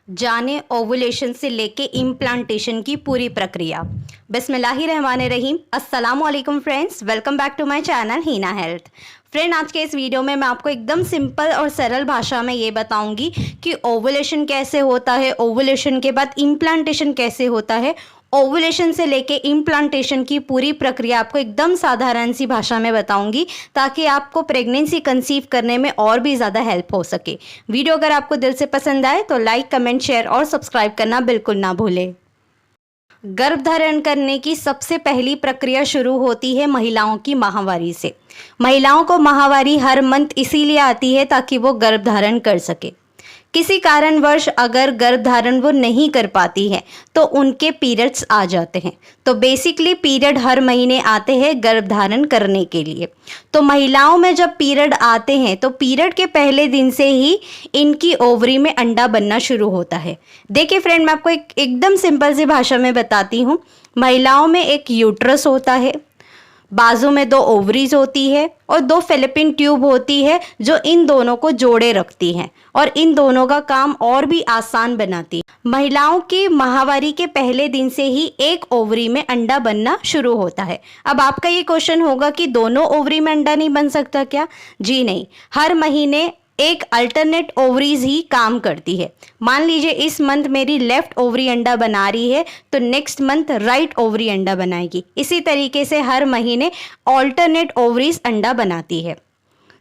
जाने ओवुलेशन से लेके इम्प्लांटेशन की पूरी प्रक्रिया। बिस्मिल्लाहिर्रहमानिर्रहीम। अस्सलाम वालेकुम friends, welcome back to my channel Heena health. Friend, आज के इस वीडियो में मैं आपको एकदम सिंपल और सरल भाषा में ये बताऊंगी कि ओवुलेशन कैसे होता है, ओवुलेशन के बाद इम्प्लांटेशन कैसे होता है, ओवुलेशन से लेके इम्प्लांटेशन की पूरी प्रक्रिया आपको एकदम साधारण सी भाषा में बताऊंगी ताकि आपको प्रेगनेंसी कंसीव करने में और भी ज़्यादा हेल्प हो सके। वीडियो अगर आपको दिल से पसंद आए तो लाइक, कमेंट, शेयर और सब्सक्राइब करना बिल्कुल ना भूलें। गर्भ धारण करने की सबसे पहली प्रक्रिया शुरू होती है महिलाओं की माहवारी से। महिलाओं को माहवारी हर मंथ इसीलिए आती है ताकि वो गर्भ धारण कर सके। किसी कारणवश अगर गर्भ धारण वो नहीं कर पाती है तो उनके पीरियड्स आ जाते हैं। तो बेसिकली पीरियड हर महीने आते हैं गर्भ धारण करने के लिए। तो महिलाओं में जब पीरियड आते हैं तो पीरियड के पहले दिन से ही इनकी ओवरी में अंडा बनना शुरू होता है। देखिए फ्रेंड, मैं आपको एकदम सिंपल सी भाषा में बताती हूँ। महिलाओं में एक यूट्रस होता है, बाजू में 2 ओवरीज होती है और 2 फैलोपियन ट्यूब होती है जो इन दोनों को जोड़े रखती हैं और इन दोनों का काम और भी आसान बनाती है। महिलाओं की माहवारी के पहले दिन से ही एक ओवरी में अंडा बनना शुरू होता है। अब आपका ये क्वेश्चन होगा कि दोनों ओवरी में अंडा नहीं बन सकता क्या? जी नहीं, हर महीने एक अल्टरनेट ओवरीज ही काम करती है। मान लीजिए इस मंथ मेरी लेफ्ट ओवरी अंडा बना रही है तो नेक्स्ट मंथ राइट ओवरी अंडा बनाएगी। इसी तरीके से हर महीने ऑल्टरनेट ओवरीज अंडा बनाती है।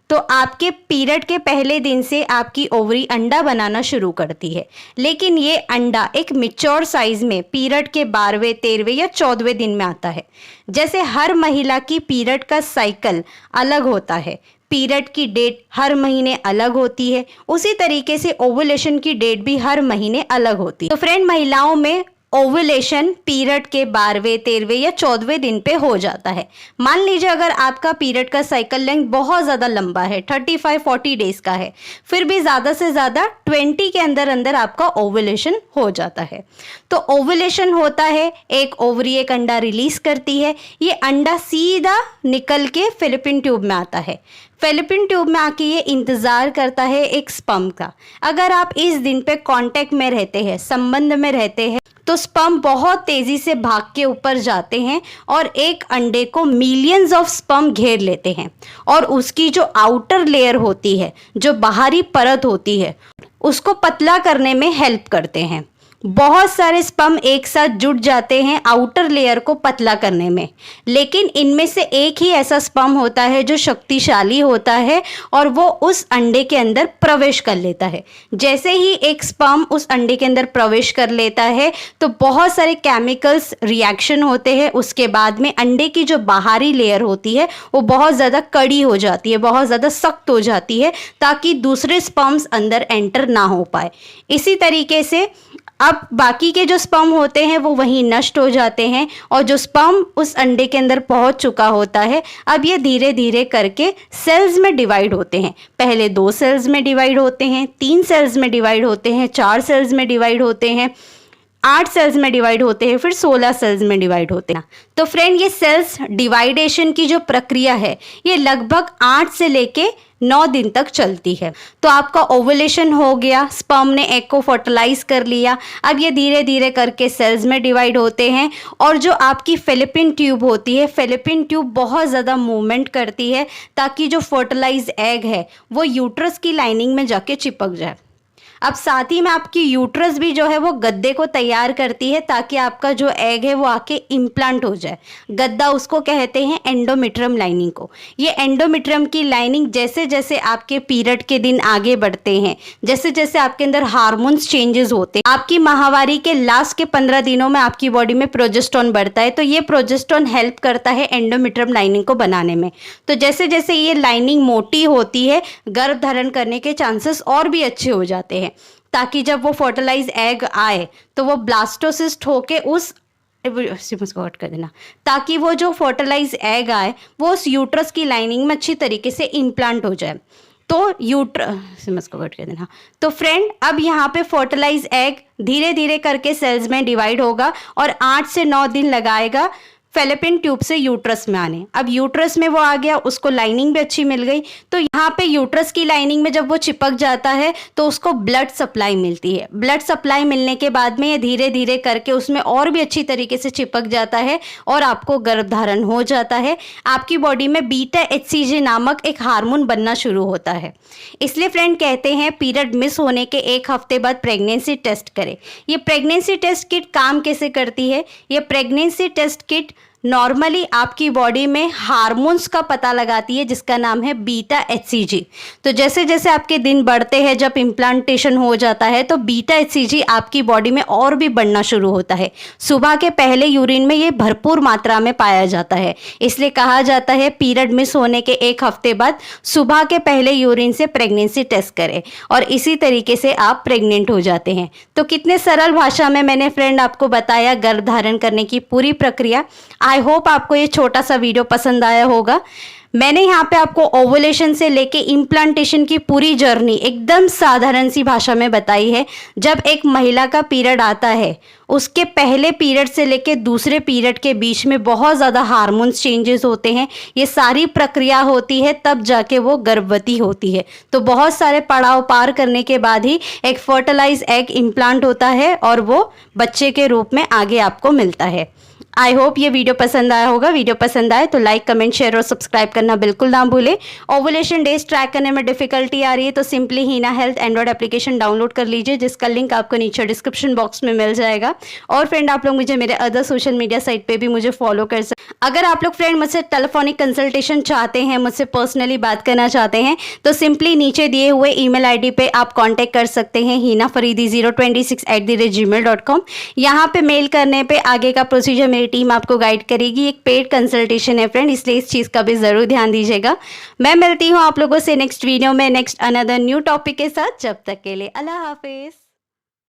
तो आपके पीरियड के पहले दिन से आपकी ओवरी अंडा बनाना शुरू करती है, लेकिन ये अंडा एक मैच्योर साइज में पीरियड के 12वें, 13वें या 14वें दिन में आता है। जैसे हर महिला की पीरियड का साइकिल अलग होता है, पीरियड की डेट हर महीने अलग होती है, उसी तरीके से ओवुलेशन की डेट भी हर महीने अलग होती है। तो फ्रेंड, महिलाओं में ओवुलेशन पीरियड के 12वें, 13वें या 14वें दिन पे हो जाता है। मान लीजिए अगर आपका पीरियड का साइकिल लेंथ बहुत ज़्यादा लंबा है, 35-40 डेज का है, फिर भी ज़्यादा से ज़्यादा 20 के अंदर अंदर आपका ओवुलेशन हो जाता है। तो ओवुलेशन होता है, एक ओवरी एक अंडा रिलीज करती है, ये अंडा सीधा निकल के फैलोपियन ट्यूब में आता है। फैलोपियन ट्यूब में आके ये इंतज़ार करता है एक स्पर्म का। अगर आप इस दिन पे कांटेक्ट में रहते हैं, संबंध में रहते हैं, तो स्पर्म बहुत तेज़ी से भाग के ऊपर जाते हैं और एक अंडे को मिलियंस ऑफ स्पर्म घेर लेते हैं और उसकी जो आउटर लेयर होती है, जो बाहरी परत होती है, उसको पतला करने में हेल्प करते हैं। बहुत सारे स्पर्म एक साथ जुट जाते हैं आउटर लेयर को पतला करने में, लेकिन इनमें से एक ही ऐसा स्पर्म होता है जो शक्तिशाली होता है और वो उस अंडे के अंदर प्रवेश कर लेता है। जैसे ही एक स्पर्म उस अंडे के अंदर प्रवेश कर लेता है तो बहुत सारे केमिकल्स रिएक्शन होते हैं। उसके बाद में अंडे की जो बाहरी लेयर होती है वो बहुत ज़्यादा कड़ी हो जाती है, बहुत ज़्यादा सख्त हो जाती है ताकि दूसरे स्पर्म्स अंदर एंटर ना हो पाए। इसी तरीके से अब बाकी के जो स्पर्म होते हैं वो वहीं नष्ट हो जाते हैं और जो स्पर्म उस अंडे के अंदर पहुंच चुका होता है, अब ये धीरे धीरे करके सेल्स में डिवाइड होते हैं। पहले 2 सेल्स में डिवाइड होते हैं, 3 सेल्स में डिवाइड होते हैं, 4 सेल्स में डिवाइड होते हैं, 8 सेल्स में डिवाइड होते हैं, फिर 16 सेल्स में डिवाइड होते हैं। तो फ्रेंड, ये सेल्स डिवाइडेशन की जो प्रक्रिया है ये लगभग 8 से लेके 9 दिन तक चलती है। तो आपका ओवुलेशन हो गया, स्पर्म ने एग को फर्टिलाइज कर लिया। अब ये धीरे धीरे करके सेल्स में डिवाइड होते हैं और जो आपकी फैलोपियन ट्यूब होती है, फैलोपियन ट्यूब बहुत ज़्यादा मूवमेंट करती है ताकि जो फर्टिलाइज एग है वो यूट्रस की लाइनिंग में जाके चिपक जाए। अब साथ ही में आपकी यूट्रस भी जो है वो गद्दे को तैयार करती है ताकि आपका जो एग है वो आके इम्प्लांट हो जाए। गद्दा उसको कहते हैं एंडोमेट्रियम लाइनिंग को। ये एंडोमेट्रियम की लाइनिंग जैसे जैसे आपके पीरियड के दिन आगे बढ़ते हैं, जैसे जैसे आपके अंदर हार्मोन्स चेंजेस होते हैं, आपकी माहवारी के लास्ट के 15 दिनों में आपकी बॉडी में प्रोजेस्टेरोन बढ़ता है। तो ये प्रोजेस्टेरोन हेल्प करता है एंडोमेट्रियम लाइनिंग को बनाने में। तो जैसे जैसे ये लाइनिंग मोटी होती है, गर्भ धारण करने के चांसेस और भी अच्छे हो जाते हैं ताकि जब वो फर्टिलाइज एग आए तो वो ब्लास्टोसिस्ट होके उस कट कर देना, ताकि वो जो फर्टिलाइज एग आए वो उस यूट्रस की लाइनिंग में अच्छी तरीके से इम्प्लांट हो जाए। तो यूट्रस को कट कर देना। तो फ्रेंड, अब यहाँ पे फर्टिलाइज एग धीरे धीरे करके सेल्स में डिवाइड होगा और 8 से 9 दिन लगाएगा फेलोपियन ट्यूब से यूट्रस में आने। अब यूट्रस में वो आ गया, उसको लाइनिंग भी अच्छी मिल गई, तो यहाँ पे यूट्रस की लाइनिंग में जब वो चिपक जाता है तो उसको ब्लड सप्लाई मिलती है। ब्लड सप्लाई मिलने के बाद में ये धीरे धीरे करके उसमें और भी अच्छी तरीके से चिपक जाता है और आपको गर्भधारण हो जाता है। आपकी बॉडी में बीटा HCG नामक एक हार्मोन बनना शुरू होता है। इसलिए फ्रेंड कहते हैं पीरियड मिस होने के 1 हफ्ते बाद प्रेगनेंसी टेस्ट करें। ये प्रेगनेंसी टेस्ट किट काम कैसे करती है? ये प्रेगनेंसी टेस्ट किट नॉर्मली आपकी बॉडी में हार्मोन्स का पता लगाती है जिसका नाम है बीटा HCG। तो जैसे जैसे आपके दिन बढ़ते हैं, जब इम्प्लांटेशन हो जाता है तो बीटा HCG आपकी बॉडी में और भी बढ़ना शुरू होता है। सुबह के पहले यूरिन में ये भरपूर मात्रा में पाया जाता है। इसलिए कहा जाता है पीरियड मिस होने के 1 हफ्ते बाद सुबह के पहले यूरिन से प्रेगनेंसी टेस्ट करें और इसी तरीके से आप प्रेग्नेंट हो जाते हैं। तो कितने सरल भाषा में मैंने फ्रेंड आपको बताया गर्भधारण करने की पूरी प्रक्रिया। आई होप आपको ये छोटा सा वीडियो पसंद आया होगा। मैंने यहाँ पे आपको ओवुलेशन से लेके इम्प्लांटेशन की पूरी जर्नी एकदम साधारण सी भाषा में बताई है। जब एक महिला का पीरियड आता है, उसके पहले पीरियड से लेके दूसरे पीरियड के बीच में बहुत ज़्यादा हार्मोन्स चेंजेस होते हैं। ये सारी प्रक्रिया होती है तब जाके वो गर्भवती होती है। तो बहुत सारे पड़ाव पार करने के बाद ही एक फर्टिलाइज एग इम्प्लांट होता है और वो बच्चे के रूप में आगे आपको मिलता है। आई होप ये वीडियो पसंद आया होगा। वीडियो पसंद आए तो लाइक, कमेंट, शेयर और सब्सक्राइब करना बिल्कुल ना भूलें। ओवुलेशन डेज ट्रैक करने में डिफिकल्टी आ रही है तो सिंपली हीना हेल्थ एंड्रॉइड एप्लीकेशन डाउनलोड कर लीजिए, जिसका लिंक आपको नीचे डिस्क्रिप्शन बॉक्स में मिल जाएगा। और फ्रेंड आप लोग मुझे मेरे अदर सोशल मीडिया साइट पे भी मुझे फॉलो कर सकते। अगर आप लोग फ्रेंड मुझसे टेलीफोनिक कंसल्टेशन चाहते हैं, मुझसे पर्सनली बात करना चाहते हैं तो सिंपली नीचे दिए हुए ईमेल आईडी पे आप कांटेक्ट कर सकते हैं hinafaridi026@gmail.com। यहाँ पे मेल करने पे आगे का प्रोसीजर मेरी टीम आपको गाइड करेगी। एक पेड कंसल्टेशन है फ्रेंड, इसलिए इस चीज़ का भी ज़रूर ध्यान दीजिएगा। मैं मिलती हूँ आप लोगों से नेक्स्ट वीडियो में नेक्स्ट अनदर न्यू टॉपिक के साथ। जब तक के लिए अल्लाह हाफिज़।